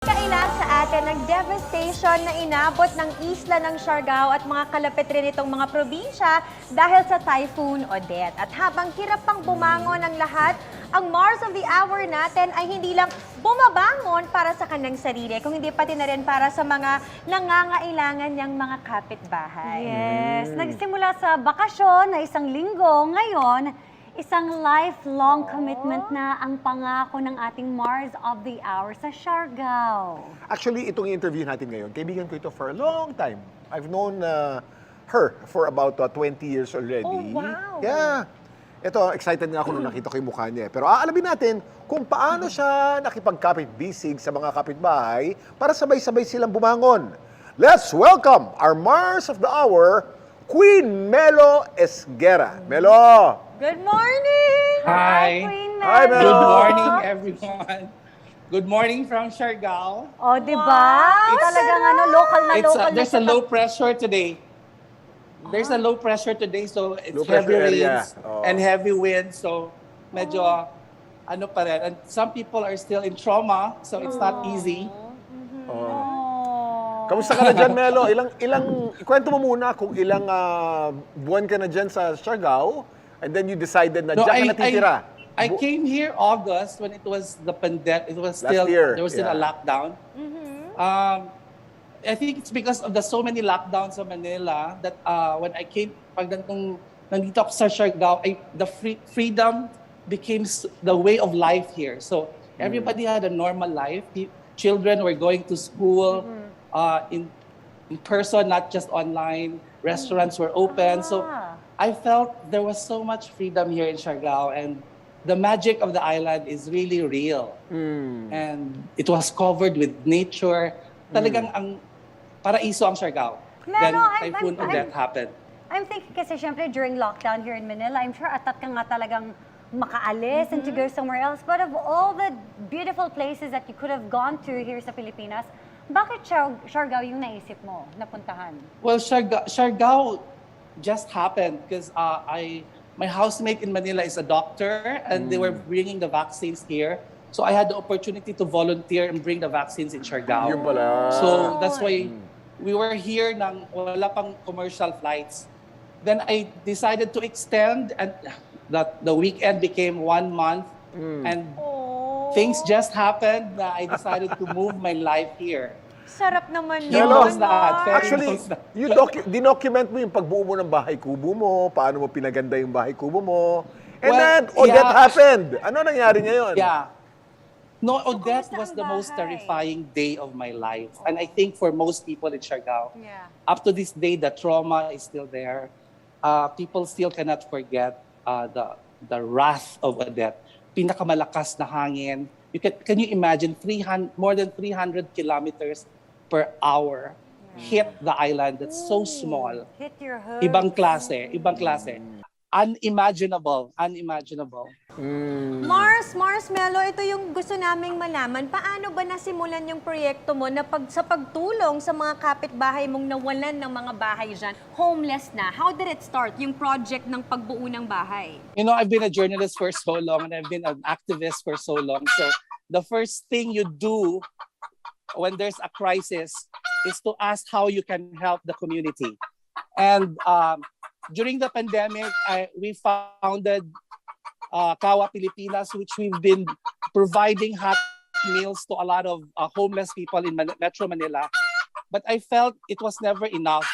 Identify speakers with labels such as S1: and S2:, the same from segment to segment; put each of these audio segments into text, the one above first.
S1: Kaila sa atin ang devastation na inabot ng isla ng Siargao at mga kalapit rin itong mga probinsya dahil sa Typhoon Odette. At habang hirap pang bumangon ang lahat, ang Mars of the Hour natin ay hindi lang bumabangon para sa kanyang sarili, kung hindi pati na rin para sa mga nangangailangan niyang mga kapitbahay.
S2: Yes, nagsimula sa bakasyon na isang linggo, ngayon, isang lifelong commitment na ang pangako ng ating Mars of the Hour sa Siargao.
S3: Actually, itong interview natin ngayon, kaibigan ko ito for a long time. I've known her for about 20 years already.
S1: Oh, wow!
S3: Yeah. Ito, excited nga ako nung nakita ko yung mukha niya. Pero aalamin natin kung paano siya nakipagkapit-bisig sa mga kapitbahay para sabay-sabay silang bumangon. Let's welcome our Mars of the Hour, Queen Melo Esguera. Melo!
S1: Good morning!
S4: Hi.
S2: Queen
S3: Hi,
S2: Mel.
S3: Mel.
S4: Good morning, everyone. Good morning from Siargao.
S2: O, di ba? Talagang local na local na
S4: There's a
S2: siya.
S4: low pressure today. There's a low pressure today, so it's
S3: Low
S4: heavy
S3: pressure area.
S4: rains
S3: Oh.
S4: and heavy winds. So medyo ano pa rin. And some people are still in trauma, so it's not easy.
S2: Oh.
S3: Kamusta ka na dyan, Melo? Ikwento mo muna kung ilang buwan ka na dyan sa Siargao, and then you decided na
S4: No,
S3: dyan ka natitira.
S4: I came here August when it was the pandemic. It was
S3: Last
S4: still
S3: year,
S4: there was still a
S3: yeah.
S4: lockdown. I think it's because of the so many lockdowns sa Manila that when I came, pag nandito ako sa Siargao, the freedom became the way of life here. So everybody had a normal life. Children were going to school in person, not just online. Restaurants were open. So I felt there was so much freedom here in Siargao, and the magic of the island is really real. And it was covered with nature. Talagang ang paraiso ang Siargao. Then Typhoon Odette happened.
S2: I'm thinking kasi syempre during lockdown here in Manila, I'm sure atat ka nga talagang makaalis and to go somewhere else. But of all the beautiful places that you could have gone to here sa Pilipinas, bakit Siargao yung naisip mo na puntahan?
S4: Well, Siargao just happened because my housemate in Manila is a doctor, and they were bringing the vaccines here. So I had the opportunity to volunteer and bring the vaccines in Siargao.
S3: Yun pala.
S4: So that's why we were here nang wala pang commercial flights. Then I decided to extend, and the weekend became 1 month, and things just happened na I decided to move my life here.
S1: Sarap naman
S4: He
S1: yun.
S4: knows that. Very
S3: Actually,
S4: knows that.
S3: you dinocument mo yung pagbuo mo ng bahay kubo mo, paano mo pinaganda yung bahay kubo mo. And
S4: Well,
S3: then, Odette
S4: yeah.
S3: happened. Ano nangyari ngayon?
S4: Yeah. No, Odette
S1: kumusta
S4: was
S1: ang
S4: the most
S1: bahay?
S4: terrifying day of my life. And I think for most people in Siargao,
S1: Yeah.
S4: up to this day, the trauma is still there. People still cannot forget the wrath of Odette. Pinakamalakas na hangin. Can you imagine more than 300 kilometers per hour hit the island that's so small.
S2: Hit your hood.
S4: Ibang klase. Unimaginable.
S1: Mars Melo, ito yung gusto naming malaman. Paano ba nasimulan yung proyekto mo na sa pagtulong sa mga kapitbahay mong nawalan ng mga bahay dyan, homeless na? How did it start, yung project ng pagbuo ng bahay?
S4: You know, I've been a journalist for so long, and I've been an activist for so long. So the first thing you do when there's a crisis is to ask how you can help the community. And during the pandemic, we founded Kawa Pilipinas, which we've been providing hot meals to a lot of homeless people in Metro Manila. But I felt it was never enough.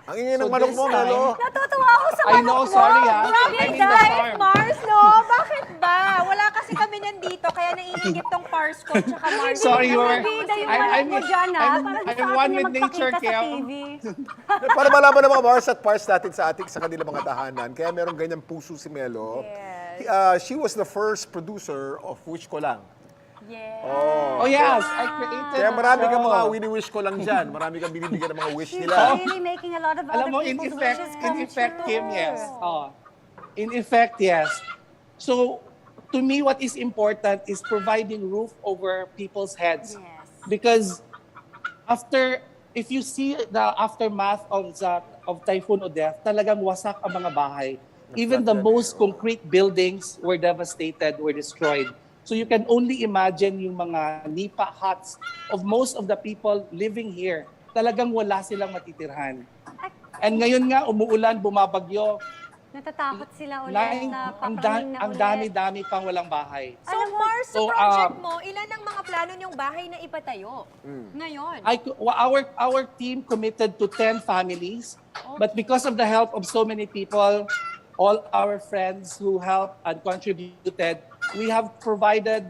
S3: Ang ingay ng
S4: So
S3: manok
S4: this
S3: mo,
S4: time-
S3: Melo.
S2: Natutuwa ako sa
S4: I know, sorry ha.
S1: Grabe
S4: I'm in the
S1: guys,
S4: farm.
S1: Mars, no? Bakit ba? Wala kasi kami nandito, kaya naiingit tong Pars ko tsaka Mars.
S4: Sorry, you were-
S2: Bida yung
S4: I'm-
S2: manok mo dyan, ha?
S4: I'm-
S2: Parang
S4: I'm
S2: gusto
S4: one
S2: niya
S4: with nature,
S2: magpakita sa
S4: kaya-
S2: TV.
S3: Para malaman ng mga Mars at Pars natin sa kanilang mga tahanan, kaya merong ganyang puso si Melo. She was the first producer of Wish Ko Lang.
S1: Yeah.
S4: Oh yes, I created
S3: Kaya marami
S4: the
S3: kang
S4: show.
S3: mga wini-wish ko lang dyan. Marami kang binibigyan ng mga wish
S2: She's
S3: nila.
S2: really making a lot of
S4: Alam
S2: other
S4: mo, in
S2: people's
S4: effect,
S2: wishes come
S4: Kim,
S2: true.
S4: yes. In effect, yes. So, to me, what is important is providing roof over people's heads.
S2: Yes.
S4: Because if you see the aftermath of Typhoon Odette, talagang wasak ang mga bahay. Even the most concrete buildings were devastated, were destroyed. So you can only imagine yung mga nipa huts of most of the people living here. Talagang wala silang matitirhan. And ngayon nga, umuulan, bumabagyo.
S2: Natatakot sila ulit
S4: Nine,
S2: na
S4: ang
S2: papangin na ulit.
S4: dami-dami pang walang bahay.
S1: So, Mars, sa
S4: So,
S1: project mo, ilan ang mga plano niyong bahay na ipatayo ngayon?
S4: Our team committed to 10 families, but because of the help of so many people, all our friends who helped and contributed, we have provided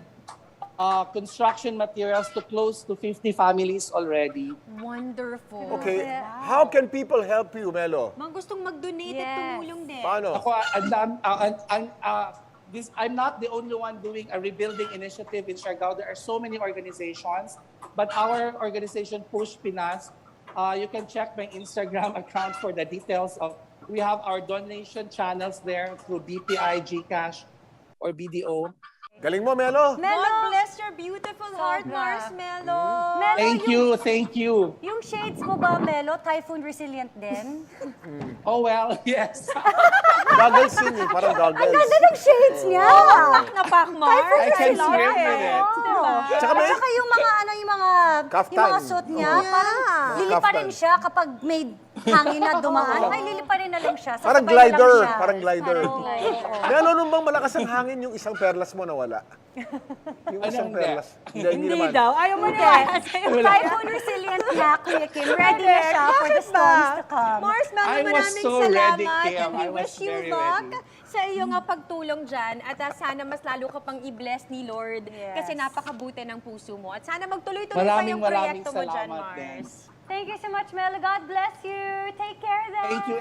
S4: construction materials to close to 50 families already.
S1: Wonderful.
S3: Okay, how can people help you, Melo?
S1: Mga gustong mag-donate at
S2: Yes.
S1: tumulong din.
S3: Paano?
S4: Ako, I'm not the only one doing a rebuilding initiative in Siargao. There are so many organizations, but our organization, Push Pinas, you can check my Instagram account for the details of. We have our donation channels there through BPI, GCash, or BDO.
S3: Galing mo, Melo.
S1: God bless your beautiful heart,
S2: Sobra.
S1: Marshmello.
S2: Melo,
S4: Thank you.
S2: Yung shades mo ba, Melo, typhoon resilient din?
S4: Oh well, yes.
S3: Goggles yun eh, parang goggles.
S2: Ganda ng shades niya!
S1: Pak na pak, Mars.
S4: I can
S1: love
S4: swim
S1: it.
S4: with it.
S1: Diba?
S3: Tsaka may-
S2: At saka yung mga
S3: Kaftan.
S2: yung mga suit niya,
S3: Oo.
S2: parang
S1: Yeah.
S2: lilipa
S3: Kaftan.
S2: rin siya kapag may hangin na dumaan. Ay, lilipa rin na lang siya.
S3: Parang
S2: Sasabay na lang
S3: glider,
S2: siya.
S3: parang glider.
S2: Parang glider.
S3: Melo, nung bang malakas ang hangin, yung isang perlas mo nawala? Yung
S4: Ano,
S3: isang
S4: hindi.
S3: perlas. Hindi naman.
S1: Ayaw mo
S2: Hindi.
S1: na.
S2: Typhoon resilient na, Kuya Kim. Ready na siya for the storms to come.
S1: Mars,
S4: I was
S1: maraming
S4: so
S1: salamat.
S4: ready, Kim.
S1: And we
S4: I was
S1: wish you
S4: very
S1: luck
S4: ready.
S1: sa iyong pagtulong dyan. At sana mas lalo ka pang i-bless ni Lord.
S2: Yes.
S1: Kasi napakabuti ng puso mo. At sana magtuloy-tuloy pa yung
S4: Maraming
S1: proyekto mo dyan,
S4: salamat din.
S1: Mars.
S2: Thank you so much, Melo. God bless you. Take care then.
S4: Thank you.